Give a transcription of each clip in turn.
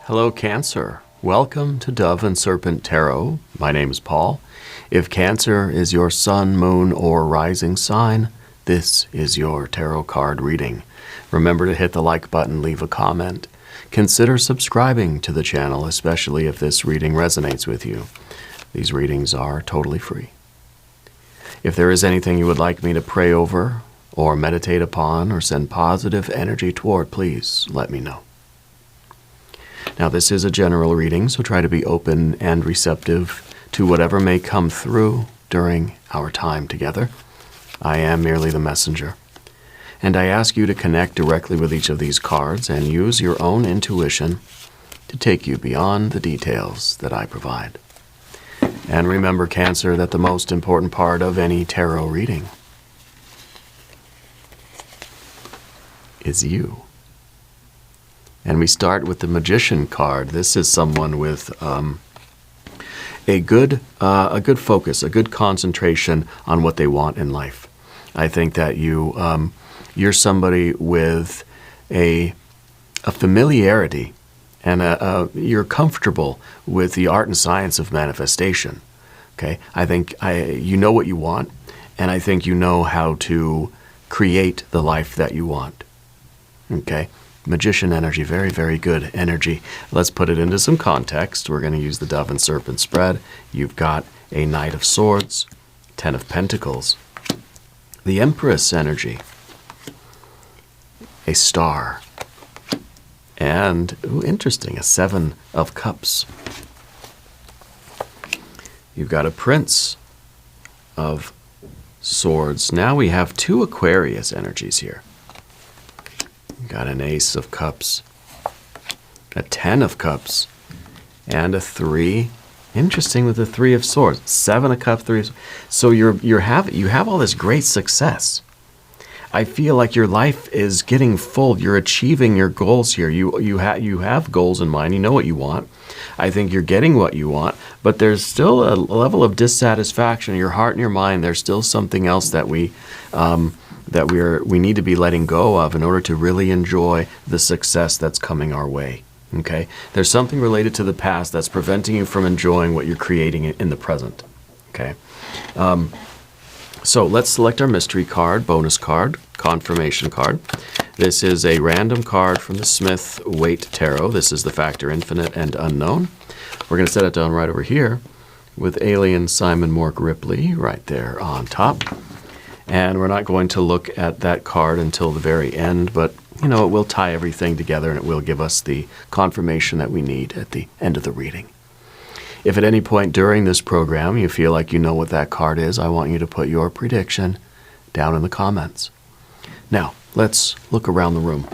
Hello, Cancer. Welcome to Dove and Serpent Tarot. My name is Paul. If Cancer is your sun, moon, or rising sign, this is your tarot card reading. Remember to hit the like button, leave a comment. Consider subscribing to the channel, especially if this reading resonates with you. These readings are totally free. If there is anything you would like me to pray over, or meditate upon, or send positive energy toward, please let me know. Now, this is a general reading, so try to be open and receptive to whatever may come through during our time together. I am merely the messenger. And I ask you to connect directly with each of these cards and use your own intuition to take you beyond the details that I provide. And remember, Cancer, that the most important part of any tarot reading is you. And we start with the Magician card. This is someone with a good focus, a good concentration on what they want in life. I think that you're somebody with a familiarity, and you're comfortable with the art and science of manifestation. Okay, I think you know what you want, and I think you know how to create the life that you want. Okay. Magician energy, very, very good energy. Let's put it into some context. We're going to use the Dove and Serpent spread. You've got a Knight of Swords, 10 of Pentacles, the Empress energy, a Star, and, ooh, interesting, a 7 of Cups. You've got a Prince of Swords. Now we have 2 Aquarius energies here. Got an Ace of Cups, a 10 of Cups, and a 3. Interesting with the 3 of Swords. 7 of Cups, 3 of Swords. So you have all this great success. I feel like your life is getting full. You're achieving your goals here. You have goals in mind. You know what you want. I think you're getting what you want, but there's still a level of dissatisfaction in your heart and your mind. There's still something else that we need to be letting go of in order to really enjoy the success that's coming our way. Okay? There's something related to the past that's preventing you from enjoying what you're creating in the present. Okay? So let's select our mystery card, bonus card, confirmation card. This is a random card from the Smith-Waite Tarot. This is the Factor Infinite and Unknown. We're going to set it down right over here with Alien Simon Mork Ripley right there on top. And we're not going to look at that card until the very end, but, you know, it will tie everything together and it will give us the confirmation that we need at the end of the reading. If at any point during this program you feel like you know what that card is, I want you to put your prediction down in the comments. Now, let's look around the room.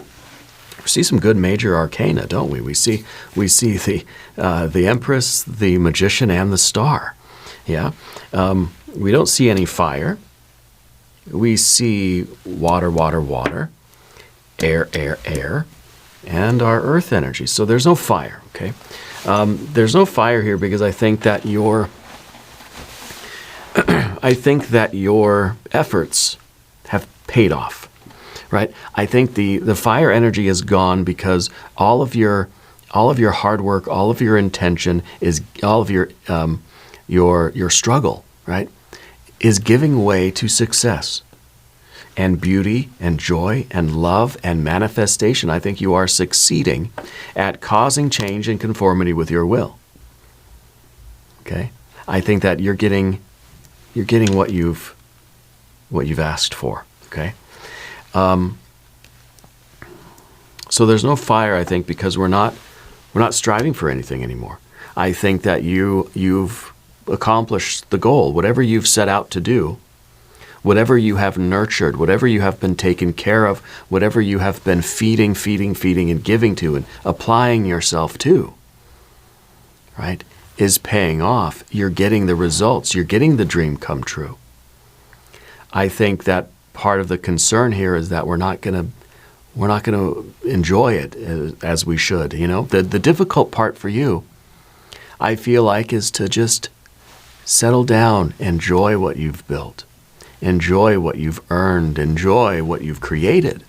We see some good major arcana, don't we? We see the Empress, the Magician, and the Star. Yeah. We don't see any fire. We see water, water, water, air, air, air, and our earth energy. So there's no fire, okay? There's no fire here because I think that your efforts have paid off, right? I think the fire energy is gone because all of your hard work, all of your intention is all of your struggle, right, is giving way to success and beauty and joy and love and manifestation. I think you are succeeding at causing change and conformity with your will. Okay? I think that you're getting what you've asked for. Okay? So there's no fire, I think, because we're not striving for anything anymore. I think that you've accomplished the goal. Whatever you've set out to do, whatever you have nurtured, whatever you have been taken care of, whatever you have been feeding, and giving to and applying yourself to, right, is paying off. You're getting the results. You're getting the dream come true. I think that part of the concern here is that we're not going to enjoy it as we should. You know, the difficult part for you, I feel like, is to just settle down, enjoy what you've built. Enjoy what you've earned. Enjoy what you've created.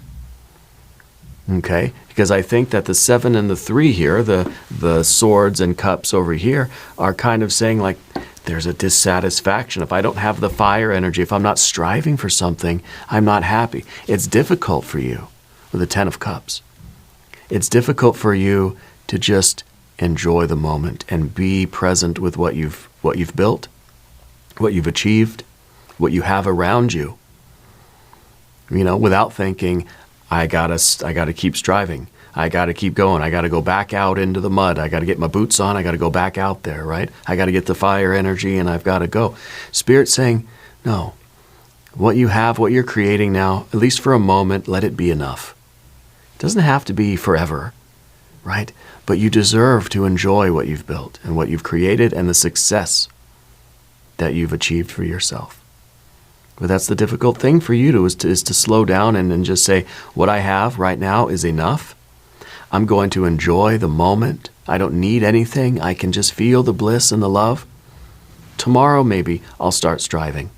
Okay? Because I think that the 7 and the 3 here, the swords and cups over here, are kind of saying like, there's a dissatisfaction. If I don't have the fire energy, if I'm not striving for something, I'm not happy. It's difficult for you with the 10 of cups. It's difficult for you to just enjoy the moment and be present with what you've built, what you've achieved, what you have around you. Without thinking, I gotta keep striving. I gotta keep going. I gotta go back out into the mud. I gotta get my boots on. I gotta go back out there, right? I gotta get the fire energy and I've gotta go. Spirit's saying, no. What you have, what you're creating now, at least for a moment, let it be enough. It doesn't have to be forever, right? But you deserve to enjoy what you've built and what you've created and the success that you've achieved for yourself. But that's the difficult thing for you is to slow down and just say, what I have right now is enough. I'm going to enjoy the moment. I don't need anything. I can just feel the bliss and the love. Tomorrow, maybe, I'll start striving.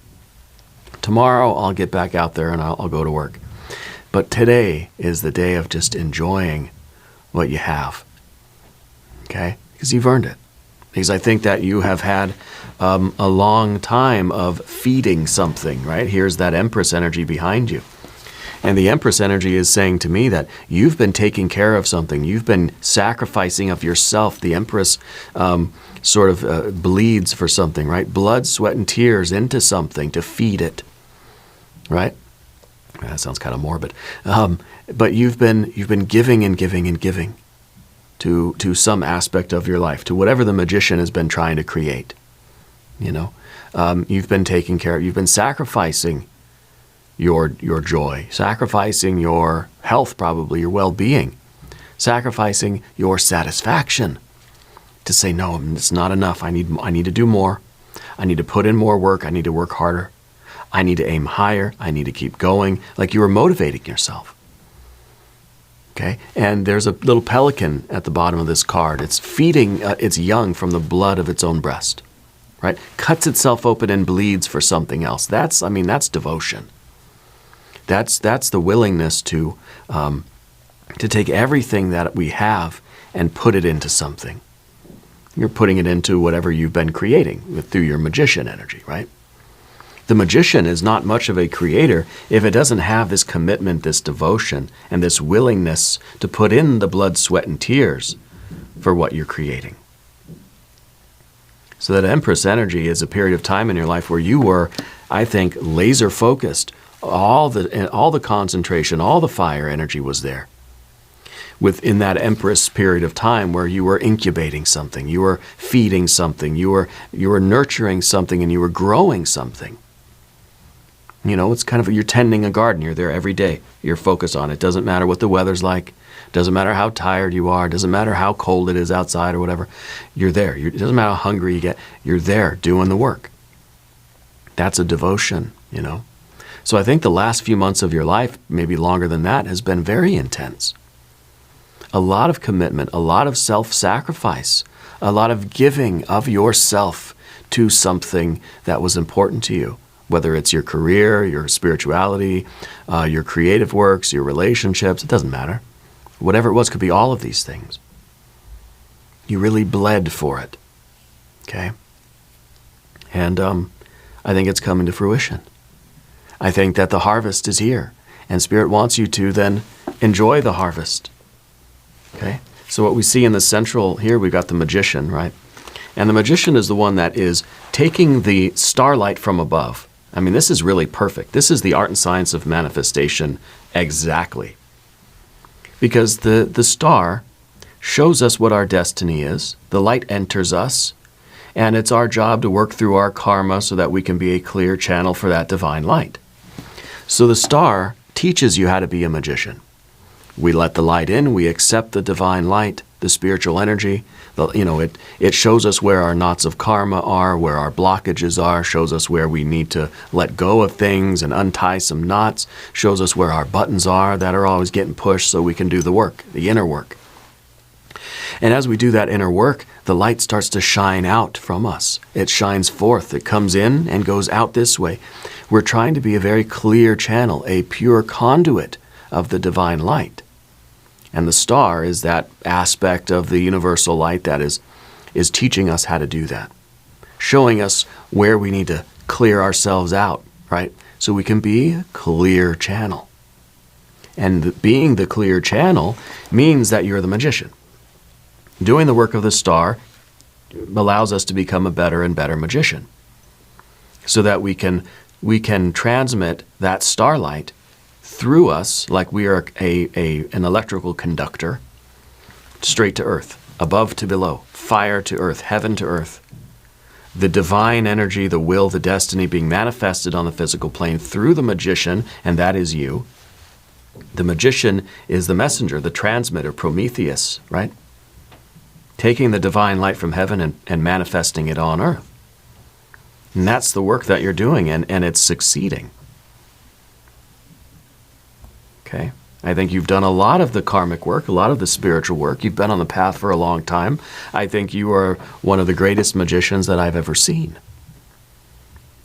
Tomorrow, I'll get back out there and I'll go to work. But today is the day of just enjoying what you have. Okay? Because you've earned it. Because I think that you have had a long time of feeding something, right? Here's that Empress energy behind you. And the Empress energy is saying to me that you've been taking care of something. You've been sacrificing of yourself. The Empress bleeds for something, right? Blood, sweat, and tears into something to feed it, right? That sounds kind of morbid. But you've been giving and giving and giving to some aspect of your life, to whatever the magician has been trying to create. You've been taking care of, you've been sacrificing your joy, sacrificing your health, probably your well-being, sacrificing your satisfaction to say, no, it's not enough. I need to do more. I need to put in more work. I need to work harder. I need to aim higher. I need to keep going. Like you were motivating yourself. Okay? And there's a little pelican at the bottom of this card. It's feeding its young from the blood of its own breast. Right? Cuts itself open and bleeds for something else. That's devotion. That's the willingness to take everything that we have and put it into something. You're putting it into whatever you've been creating through your magician energy, right? The magician is not much of a creator if it doesn't have this commitment, this devotion, and this willingness to put in the blood, sweat, and tears for what you're creating. So that Empress energy is a period of time in your life where you were, I think, laser focused. All the concentration, all the fire energy was there. Within that Empress period of time where you were incubating something, you were feeding something, you were nurturing something, and you were growing something. It's kind of, you're tending a garden. You're there every day. You're focused on it. Doesn't matter what the weather's like. Doesn't matter how tired you are. Doesn't matter how cold it is outside or whatever. You're there. It doesn't matter how hungry you get. You're there doing the work. That's a devotion, So I think the last few months of your life, maybe longer than that, has been very intense. A lot of commitment, a lot of self-sacrifice, a lot of giving of yourself to something that was important to you. Whether it's your career, your spirituality, your creative works, your relationships, it doesn't matter. Whatever it was, could be all of these things. You really bled for it, okay? And I think it's coming to fruition. I think that the harvest is here, and Spirit wants you to then enjoy the harvest, okay? So what we see in the central here, we've got the magician, right? And the magician is the one that is taking the starlight from above. This is really perfect. This is the art and science of manifestation exactly. Because the star shows us what our destiny is. The light enters us, and it's our job to work through our karma so that we can be a clear channel for that divine light. So the star teaches you how to be a magician. We let the light in, we accept the divine light, the spiritual energy. It shows us where our knots of karma are, where our blockages are, shows us where we need to let go of things and untie some knots, shows us where our buttons are that are always getting pushed so we can do the work, the inner work. And as we do that inner work, the light starts to shine out from us. It shines forth. It comes in and goes out this way. We're trying to be a very clear channel, a pure conduit of the divine light. And the star is that aspect of the universal light that is teaching us how to do that, showing us where we need to clear ourselves out, right? So we can be a clear channel. And being the clear channel means that you're the magician. Doing the work of the star allows us to become a better and better magician, so that we can transmit that starlight through us like we are an electrical conductor, straight to earth, above to below, fire to earth, heaven to earth. The divine energy, the will, the destiny being manifested on the physical plane through the magician, and that is you. The magician is the messenger, the transmitter, Prometheus, right? Taking the divine light from heaven and manifesting it on earth. And that's the work that you're doing, and it's succeeding. Okay? I think you've done a lot of the karmic work, a lot of the spiritual work. You've been on the path for a long time. I think you are one of the greatest magicians that I've ever seen.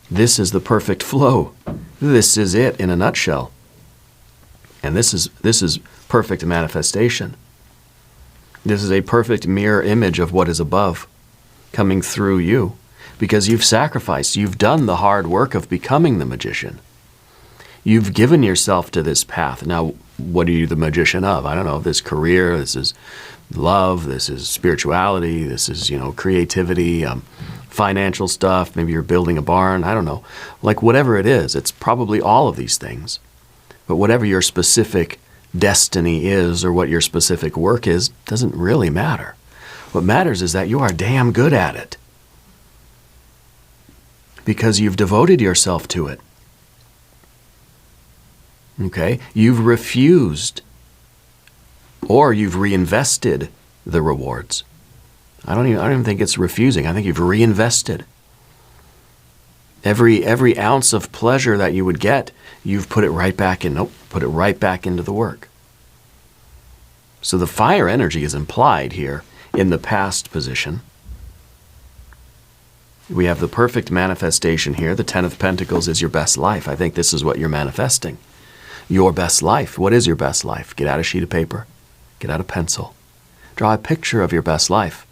This is the perfect flow. This is it in a nutshell. And this is perfect manifestation. This is a perfect mirror image of what is above coming through you, because you've sacrificed. You've done the hard work of becoming the magician. You've given yourself to this path. Now, what are you the magician of? I don't know. This career, this is love, this is spirituality, this is, creativity, financial stuff. Maybe you're building a barn. I don't know. Like whatever it is, it's probably all of these things. But whatever your specific destiny is or what your specific work is doesn't really matter. What matters is that you are damn good at it, because you've devoted yourself to it. Okay? You've refused, or you've reinvested the rewards. I don't even think it's refusing. I think you've reinvested. Every ounce of pleasure that you would get, you've put it right back in. Put it right back into the work. So the fire energy is implied here in the past position. We have the perfect manifestation here. The Ten of Pentacles is your best life. I think this is what you're manifesting. Your best life. What is your best life? Get out a sheet of paper. Get out a pencil. Draw a picture of your best life.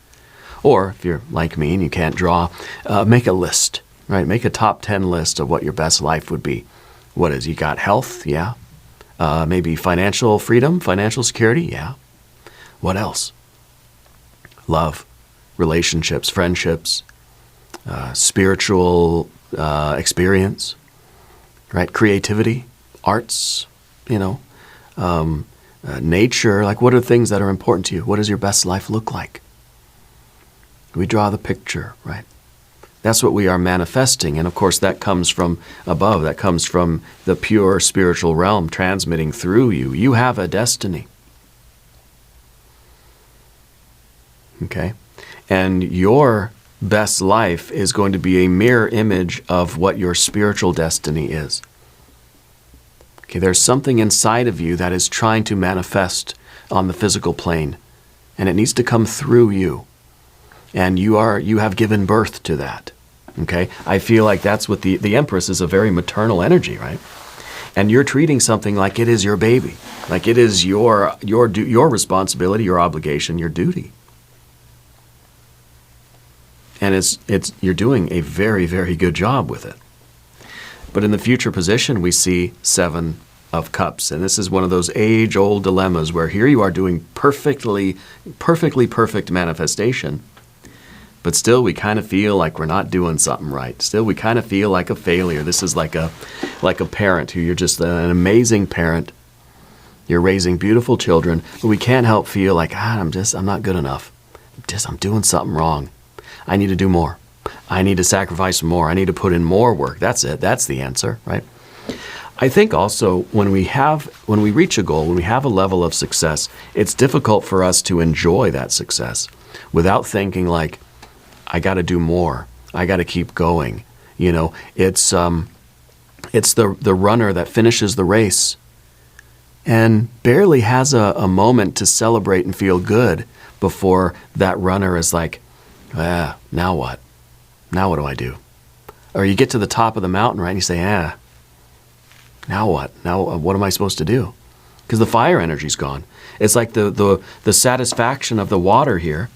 Or if you're like me and you can't draw, make a list. Right? Make a top 10 list of what your best life would be. What is? You got health? Yeah. Maybe financial freedom, financial security? Yeah. What else? Love, relationships, friendships, spiritual experience, right? Creativity, arts, nature. Like, what are things that are important to you? What does your best life look like? We draw the picture, right? That's what we are manifesting. And of course, that comes from above. That comes from the pure spiritual realm transmitting through you. You have a destiny. Okay? And your best life is going to be a mirror image of what your spiritual destiny is. Okay, there's something inside of you that is trying to manifest on the physical plane, and it needs to come through you. And you have given birth to that. Okay? I feel like that's what the Empress is, a very maternal energy, right? And you're treating something like it is your baby, like it is your responsibility, your obligation, your duty. And you're doing a very, very good job with it. But in the future position, we see Seven of Cups. And this is one of those age-old dilemmas where here you are doing perfectly perfect manifestation. But still, we kind of feel like we're not doing something right. Still, we kind of feel like a failure. This is like a parent who you're just an amazing parent. You're raising beautiful children, but we can't help feel like, I'm not good enough. I'm doing something wrong. I need to do more. I need to sacrifice more. I need to put in more work. That's it. That's the answer, right? I think also when we reach a goal, when we have a level of success, it's difficult for us to enjoy that success without thinking like, I got to do more. I got to keep going. It's the runner that finishes the race and barely has a moment to celebrate and feel good before that runner is like, now what? Now what do I do? Or you get to the top of the mountain, right? And you say, now what? Now what am I supposed to do? because the fire energy's gone. It's like the satisfaction of the water here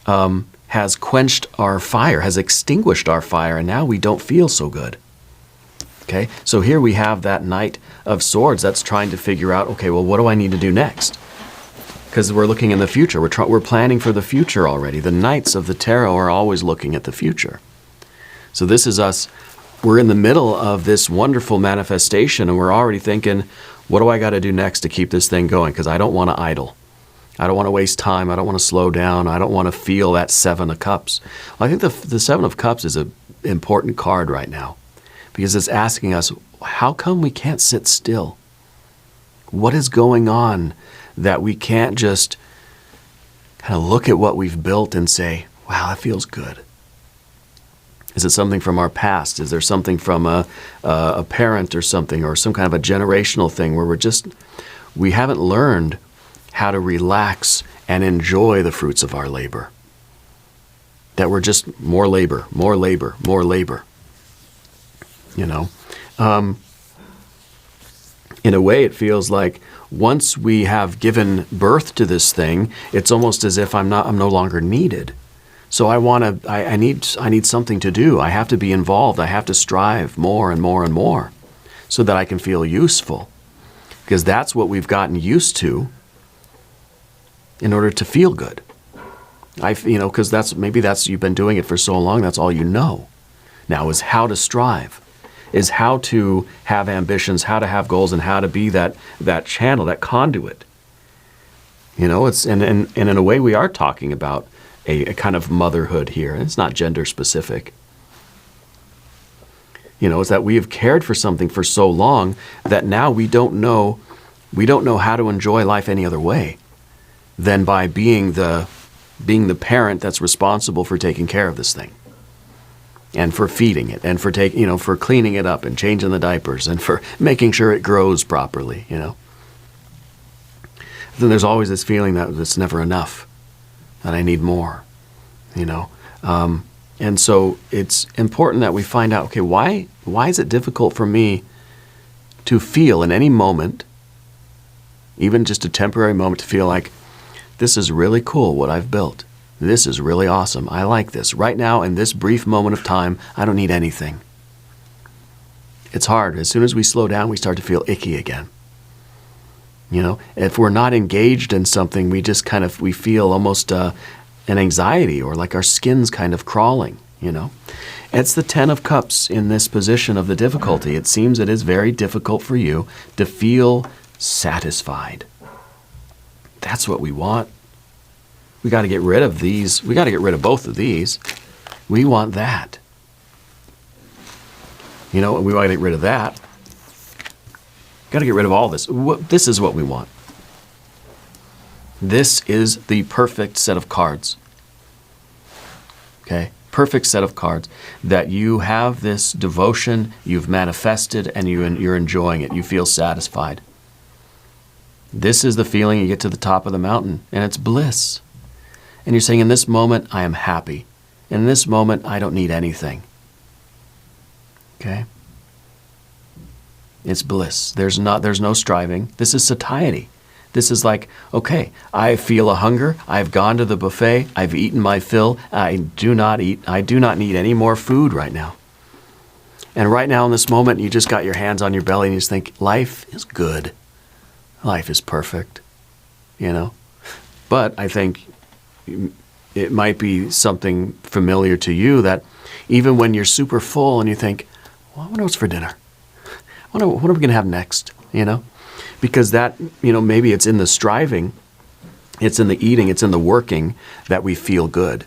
has quenched our fire, has extinguished our fire, and now we don't feel so good. Okay, so here we have that Knight of Swords that's trying to figure out, okay, well, what do I need to do next? Because we're looking in the future. We're planning for the future already. The Knights of the Tarot are always looking at the future. So this is us. We're in the middle of this wonderful manifestation, and we're already thinking, what do I got to do next to keep this thing going? Because I don't want to idle. I don't want to waste time. I don't want to slow down. I don't want to feel that Seven of Cups. I think the Seven of Cups is an important card right now, because it's asking us, how come we can't sit still? What is going on that we can't just kind of look at what we've built and say, wow, that feels good? Is it something from our past? Is there something from a parent or something, or some kind of a generational thing where we haven't learned how to relax and enjoy the fruits of our labor? That we're just more labor, more labor, more labor. You know, in a way, it feels like once we have given birth to this thing, it's almost as if I'm no longer needed. So I need something to do. I have to be involved. I have to strive more and more and more so that I can feel useful, because that's what we've gotten used to in order to feel good. Because maybe you've been doing it for so long. That's all you know now, is how to strive, is how to have ambitions, how to have goals, and how to be that channel, that conduit. It's and in a way we are talking about a kind of motherhood here. It's not gender specific. It's that we have cared for something for so long that now we don't know how to enjoy life any other way than by being the parent that's responsible for taking care of this thing, and for feeding it, and for cleaning it up and changing the diapers, and for making sure it grows properly. Then there's always this feeling that it's never enough, that I need more. And so it's important that we find out, okay, why is it difficult for me to feel in any moment, even just a temporary moment, to feel like this is really cool what I've built. This is really awesome. I like this. Right now, in this brief moment of time, I don't need anything. It's hard. As soon as we slow down, we start to feel icky again. If we're not engaged in something, we just we feel almost an anxiety, or like our skin's kind of crawling, It's the Ten of Cups in this position of the difficulty. It seems it is very difficult for you to feel satisfied. That's what we want. We got to get rid of these. We got to get rid of both of these. We want that. We want to get rid of that. Got to get rid of all this. This is what we want. This is the perfect set of cards. Okay? Perfect set of cards that you have this devotion, you've manifested, and you're enjoying it. You feel satisfied. This is the feeling you get to the top of the mountain, and it's bliss. And you're saying, in this moment, I am happy. In this moment, I don't need anything. Okay? It's bliss. There's no striving. This is satiety. This is like, okay, I feel a hunger. I've gone to the buffet. I've eaten my fill. I do not need any more food right now. And right now in this moment, you just got your hands on your belly and you just think, life is good. Life is perfect. But I think it might be something familiar to you that even when you're super full and you think, well, I wonder what's for dinner. What are we going to have next? Because that, maybe it's in the striving, it's in the eating, it's in the working that we feel good,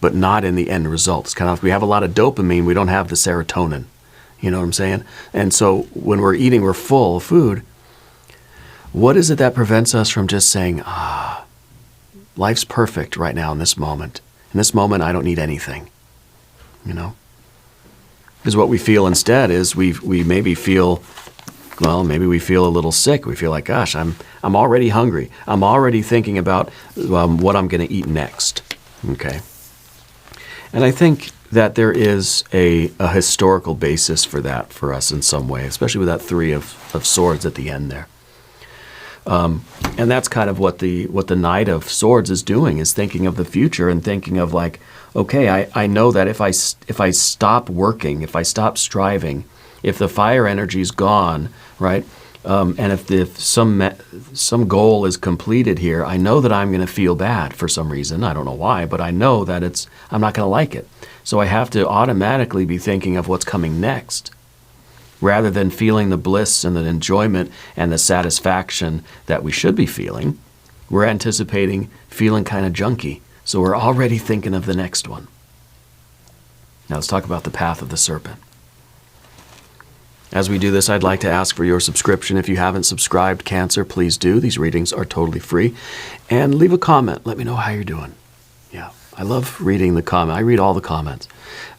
but not in the end result. It's kind of, if we have a lot of dopamine, we don't have the serotonin. You know what I'm saying? And so when we're eating, we're full of food. What is it that prevents us from just saying, life's perfect right now in this moment. In this moment, I don't need anything. Because what we feel instead is we maybe feel, maybe we feel a little sick. We feel like, gosh, I'm already hungry. I'm already thinking about what I'm going to eat next. Okay. And I think that there is a historical basis for that for us in some way, especially with that Three of Swords at the end there. And that's kind of what the Knight of Swords is doing, is thinking of the future and thinking of like, okay, I know that if I stop working, if I stop striving, if the fire energy is gone, right, and if some goal is completed here, I know that I'm going to feel bad for some reason. I don't know why, but I know that I'm not going to like it. So I have to automatically be thinking of what's coming next, rather than feeling the bliss and the enjoyment and the satisfaction that we should be feeling. We're anticipating feeling kind of junky. So we're already thinking of the next one. Now let's talk about the path of the serpent. As we do this, I'd like to ask for your subscription. If you haven't subscribed, Cancer, please do. These readings are totally free. And leave a comment. Let me know how you're doing. Yeah, I love reading the comment. I read all the comments.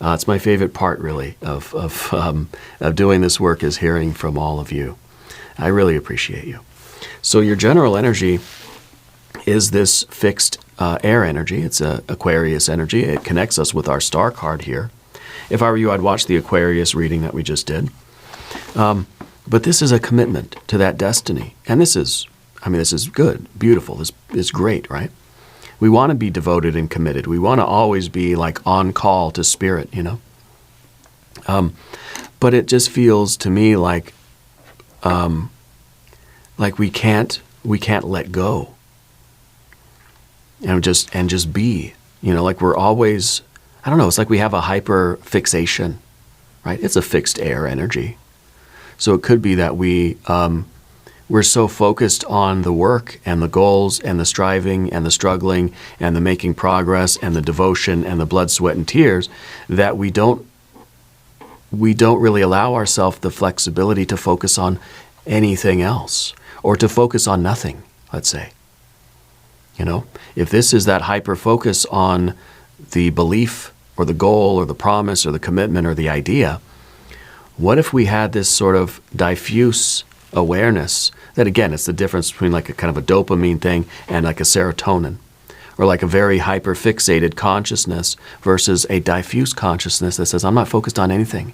It's my favorite part, really, of doing this work, is hearing from all of you. I really appreciate you. So your general energy is this fixed air energy. It's a Aquarius energy. It connects us with our star card here. If I were you, I'd watch the Aquarius reading that we just did. But this is a commitment to that destiny. And this is good, beautiful, this is great, right? We want to be devoted and committed. We want to always be like on call to spirit, you know? But it just feels to me like we can't let go. And just be, you know, like we're always, I don't know, it's like we have a hyper fixation, right? It's a fixed air energy. So it could be that we're so focused on the work and the goals and the striving and the struggling and the making progress and the devotion and the blood, sweat, and tears that we don't really allow ourselves the flexibility to focus on anything else, or to focus on nothing, let's say. You know, if this is that hyper focus on the belief or the goal or the promise or the commitment or the idea, what if we had this sort of diffuse awareness that, again, it's the difference between like a kind of a dopamine thing and like a serotonin, or like a very hyper fixated consciousness versus a diffuse consciousness that says, I'm not focused on anything.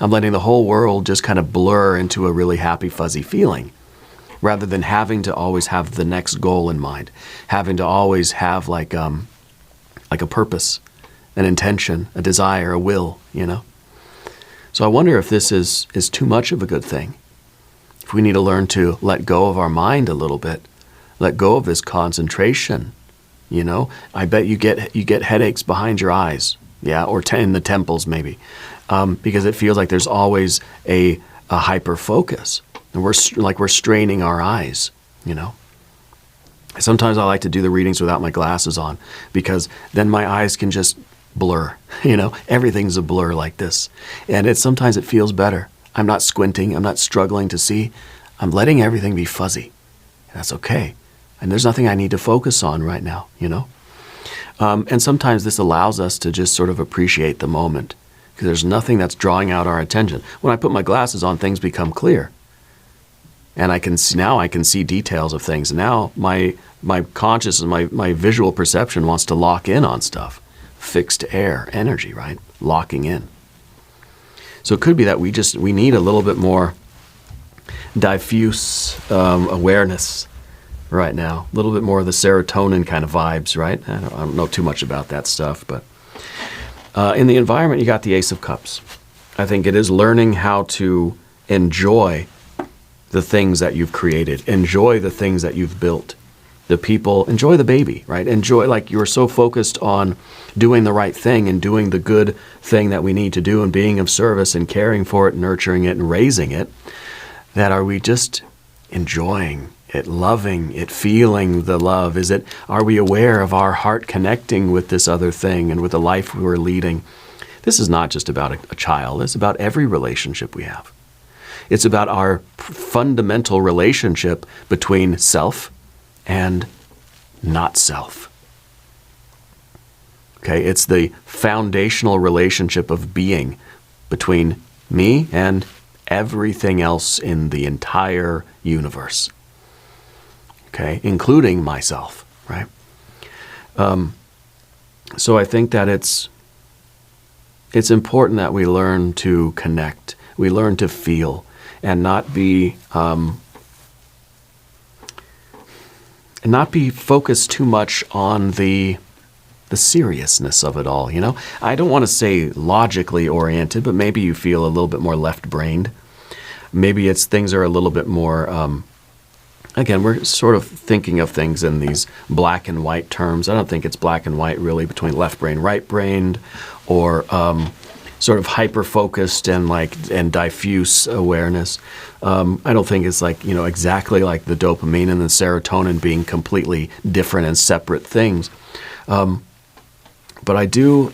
I'm letting the whole world just kind of blur into a really happy, fuzzy feeling, rather than having to always have the next goal in mind, having to always have like a purpose, an intention, a desire, a will, you know? So I wonder if this is too much of a good thing. If we need to learn to let go of our mind a little bit, let go of this concentration, you know? I bet you get headaches behind your eyes, yeah, or in the temples maybe, because it feels like there's always a hyper focus. And we're straining our eyes, you know. Sometimes I like to do the readings without my glasses on, because then my eyes can just blur, you know. Everything's a blur like this. And sometimes it feels better. I'm not squinting. I'm not struggling to see. I'm letting everything be fuzzy. That's okay. And there's nothing I need to focus on right now, you know. And sometimes this allows us to just sort of appreciate the moment, because there's nothing that's drawing out our attention. When I put my glasses on, things become clear. And I can see details of things. Now my consciousness, my visual perception wants to lock in on stuff. Fixed air energy, right? Locking in. So it could be that we need a little bit more diffuse awareness right now. A little bit more of the serotonin kind of vibes, right? I don't know too much about that stuff, but in the environment, you got the Ace of Cups. I think it is learning how to enjoy the things that you've created. Enjoy the things that you've built. The people, enjoy the baby, right? Enjoy, like you're so focused on doing the right thing and doing the good thing that we need to do and being of service and caring for it, nurturing it, and raising it, that are we just enjoying it, loving it, feeling the love? Are we aware of our heart connecting with this other thing and with the life we're leading? This is not just about a child. It's about every relationship we have. It's about our fundamental relationship between self and not self. Okay, it's the foundational relationship of being between me and everything else in the entire universe. Okay, including myself, right? So I think that it's important that we learn to connect, we learn to feel, and not be not be focused too much on the seriousness of it all, you know? I don't want to say logically oriented, but maybe you feel a little bit more left-brained. Maybe it's things are a little bit more, again, we're sort of thinking of things in these black and white terms. I don't think it's black and white really between left-brained, right-brained, or sort of hyper-focused and diffuse awareness. I don't think it's like, you know, exactly like the dopamine and the serotonin being completely different and separate things. But I do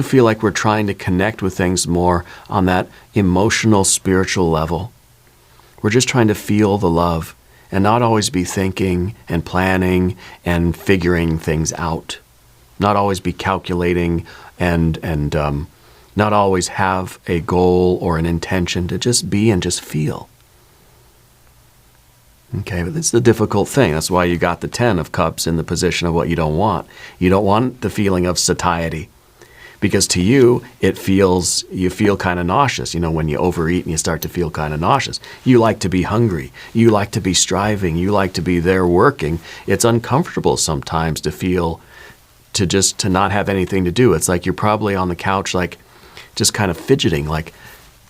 feel like we're trying to connect with things more on that emotional, spiritual level. We're just trying to feel the love and not always be thinking and planning and figuring things out. Not always be calculating and not always have a goal or an intention, to just be and just feel. Okay, but it's the difficult thing. That's why you got the 10 of Cups in the position of what you don't want. You don't want the feeling of satiety, because to you, you feel kind of nauseous. You know, when you overeat and you start to feel kind of nauseous. You like to be hungry. You like to be striving. You like to be there working. It's uncomfortable sometimes to feel, to not have anything to do. It's like you're probably on the couch, like just kind of fidgeting, like,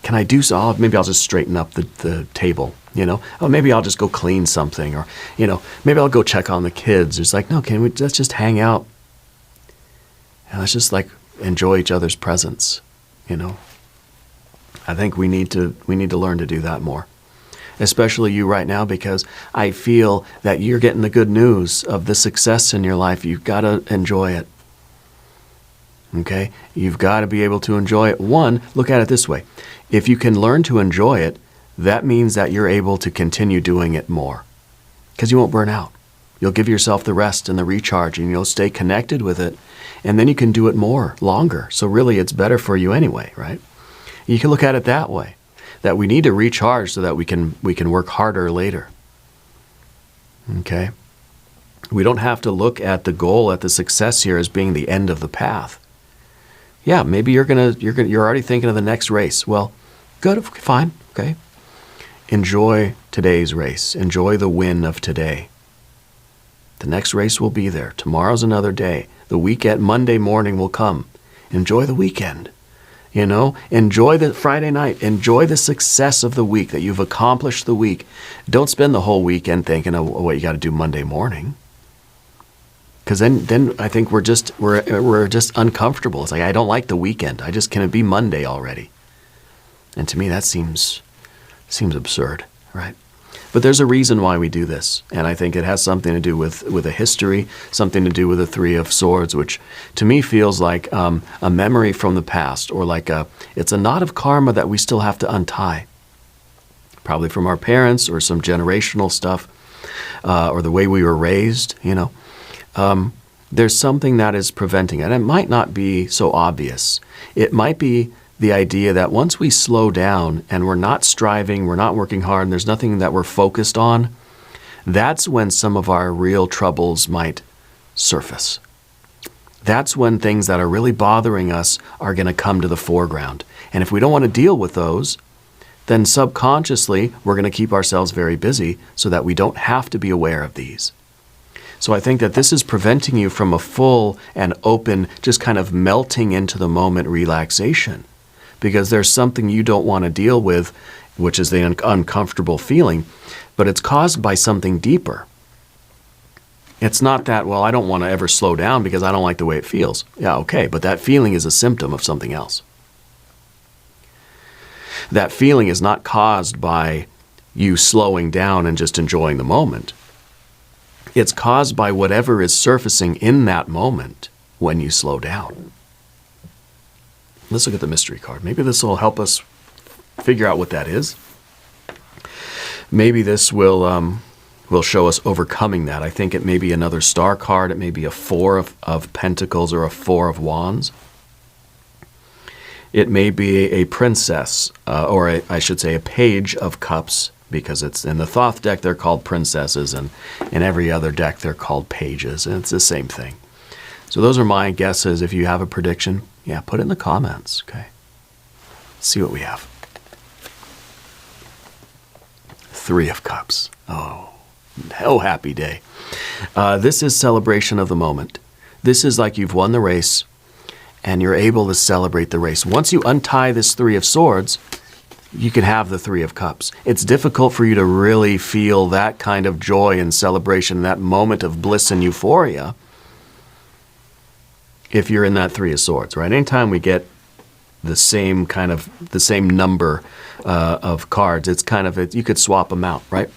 can I do so? Maybe I'll just straighten up the table, you know? Oh, maybe I'll just go clean something, or, you know, maybe I'll go check on the kids. It's like, no, let's just hang out and let's just like enjoy each other's presence, you know? I think we need to learn to do that more, especially you right now, because I feel that you're getting the good news of the success in your life. You've got to enjoy it. Okay? You've got to be able to enjoy it. One, look at it this way. If you can learn to enjoy it, that means that you're able to continue doing it more, because you won't burn out. You'll give yourself the rest and the recharge, and you'll stay connected with it, and then you can do it more, longer. So really, it's better for you anyway, right? You can look at it that way, that we need to recharge so that we can work harder later. Okay? We don't have to look at the goal, at the success here as being the end of the path. Yeah, maybe you're already thinking of the next race. Well, good, fine, okay. Enjoy today's race. Enjoy the win of today. The next race will be there. Tomorrow's another day. The weekend, Monday morning will come. Enjoy the weekend. You know, enjoy the Friday night. Enjoy the success of the week, that you've accomplished the week. Don't spend the whole weekend thinking of what you got to do Monday morning. Because then I think we're just uncomfortable. It's like, I don't like the weekend. Can it be Monday already? And to me, that seems absurd, right? But there's a reason why we do this, and I think it has something to do with a history, something to do with the Three of Swords, which to me feels like a memory from the past, or like it's a knot of karma that we still have to untie, probably from our parents or some generational stuff, or the way we were raised, you know. There's something that is preventing it. And it might not be so obvious. It might be the idea that once we slow down and we're not striving, we're not working hard, and there's nothing that we're focused on, that's when some of our real troubles might surface. That's when things that are really bothering us are going to come to the foreground. And if we don't want to deal with those, then subconsciously we're going to keep ourselves very busy so that we don't have to be aware of these. So I think that this is preventing you from a full and open, just kind of melting into the moment relaxation, because there's something you don't want to deal with, which is the uncomfortable feeling, but it's caused by something deeper. It's not that, well, I don't want to ever slow down because I don't like the way it feels. Yeah, okay, but that feeling is a symptom of something else. That feeling is not caused by you slowing down and just enjoying the moment. It's caused by whatever is surfacing in that moment when you slow down. Let's look at the mystery card. Maybe this will help us figure out what that is. Maybe this will show us overcoming that. I think it may be another star card. It may be a Four of Pentacles or a Four of Wands. It may be a princess, or I should say a Page of Cups, because it's in the Thoth deck, they're called princesses, and in every other deck, they're called pages, and it's the same thing. So those are my guesses. If you have a prediction, yeah, put it in the comments, okay? Let's see what we have. Three of Cups. Oh, No happy day. This is celebration of the moment. This is like you've won the race and you're able to celebrate the race. Once you untie this Three of Swords, you can have the Three of Cups. It's difficult for you to really feel that kind of joy and celebration, that moment of bliss and euphoria, if you're in that Three of Swords, right? Anytime we get the same number of cards, it's kind of, you could swap them out, right?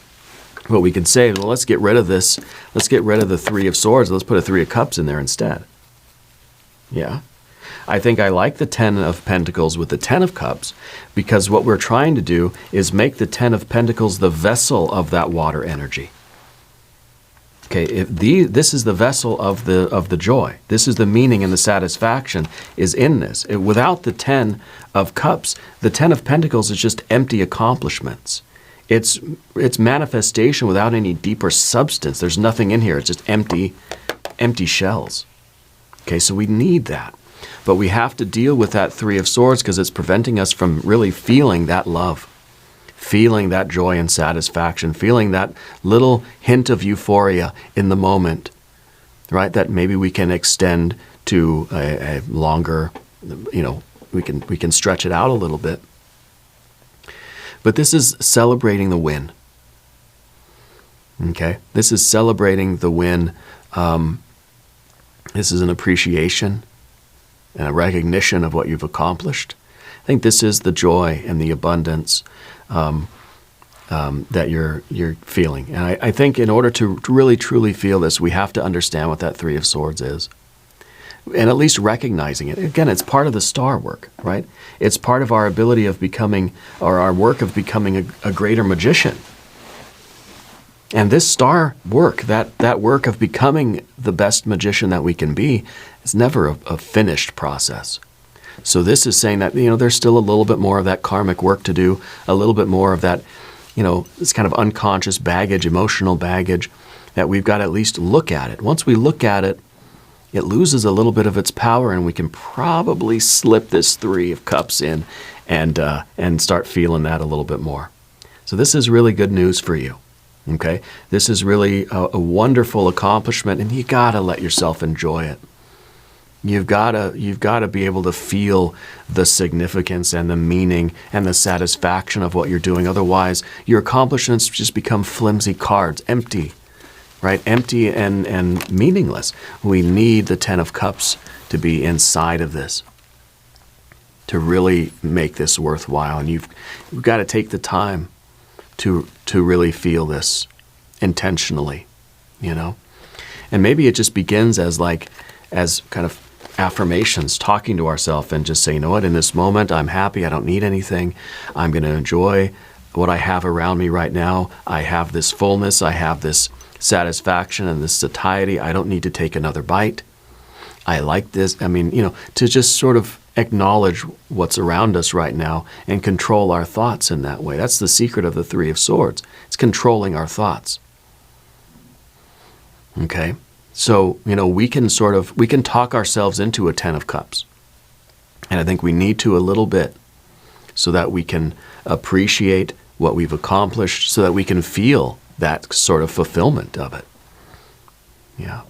But we could say, well, let's get rid of this. Let's get rid of the Three of Swords. Let's put a Three of Cups in there instead. Yeah. I think I like the Ten of Pentacles with the Ten of Cups because what we're trying to do is make the Ten of Pentacles the vessel of that water energy. Okay, this is the vessel of the joy. This is the meaning and the satisfaction is in this. Without the Ten of Cups, the Ten of Pentacles is just empty accomplishments. It's manifestation without any deeper substance. There's nothing in here. It's just empty shells. Okay, so we need that. But we have to deal with that Three of Swords because it's preventing us from really feeling that love, feeling that joy and satisfaction, feeling that little hint of euphoria in the moment, right? That maybe we can extend to a longer, we can stretch it out a little bit. But this is celebrating the win. Okay? This is celebrating the win. This is an appreciation and a recognition of what you've accomplished. I think this is the joy and the abundance that you're feeling. And I think in order to really truly feel this, we have to understand what that Three of Swords is. And at least recognizing it. Again, it's part of the star work, right? It's part of our ability of becoming, or our work of becoming a greater magician. And this star work, that work of becoming the best magician that we can be, is never a finished process. So this is saying that, there's still a little bit more of that karmic work to do, a little bit more of that, this kind of unconscious baggage, emotional baggage, that we've got to at least look at it. Once we look at it, it loses a little bit of its power, and we can probably slip this Three of Cups in and start feeling that a little bit more. So this is really good news for you. Okay, this is really a wonderful accomplishment, and you gotta let yourself enjoy it. You've gotta be able to feel the significance and the meaning and the satisfaction of what you're doing. Otherwise, your accomplishments just become flimsy cards, empty. Right? Empty and meaningless. We need the Ten of Cups to be inside of this to really make this worthwhile. And you've got to take the time to really feel this intentionally, And maybe it just begins as kind of affirmations, talking to ourselves and just say, you know what, in this moment, I'm happy. I don't need anything. I'm going to enjoy what I have around me right now. I have this fullness. I have this satisfaction and this satiety. I don't need to take another bite. I like this. To just sort of acknowledge what's around us right now and control our thoughts in that way. That's the secret of the Three of Swords. It's controlling our thoughts. Okay? So, we can talk ourselves into a Ten of Cups. And I think we need to a little bit so that we can appreciate what we've accomplished, so that we can feel that sort of fulfillment of it. Yeah.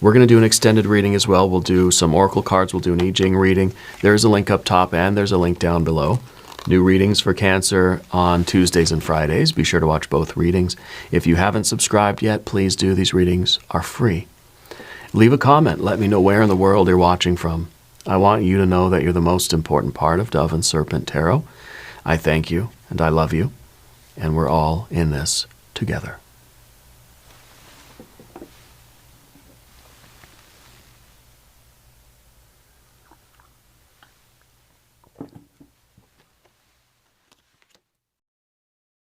We're going to do an extended reading as well. We'll do some oracle cards. We'll do an Jing reading. There's a link up top and there's a link down below. New readings for Cancer on Tuesdays and Fridays. Be sure to watch both readings. If you haven't subscribed yet, please do. These readings are free. Leave a comment. Let me know where in the world you're watching from. I want you to know that you're the most important part of Dove and Serpent Tarot. I thank you and I love you. And we're all in this together.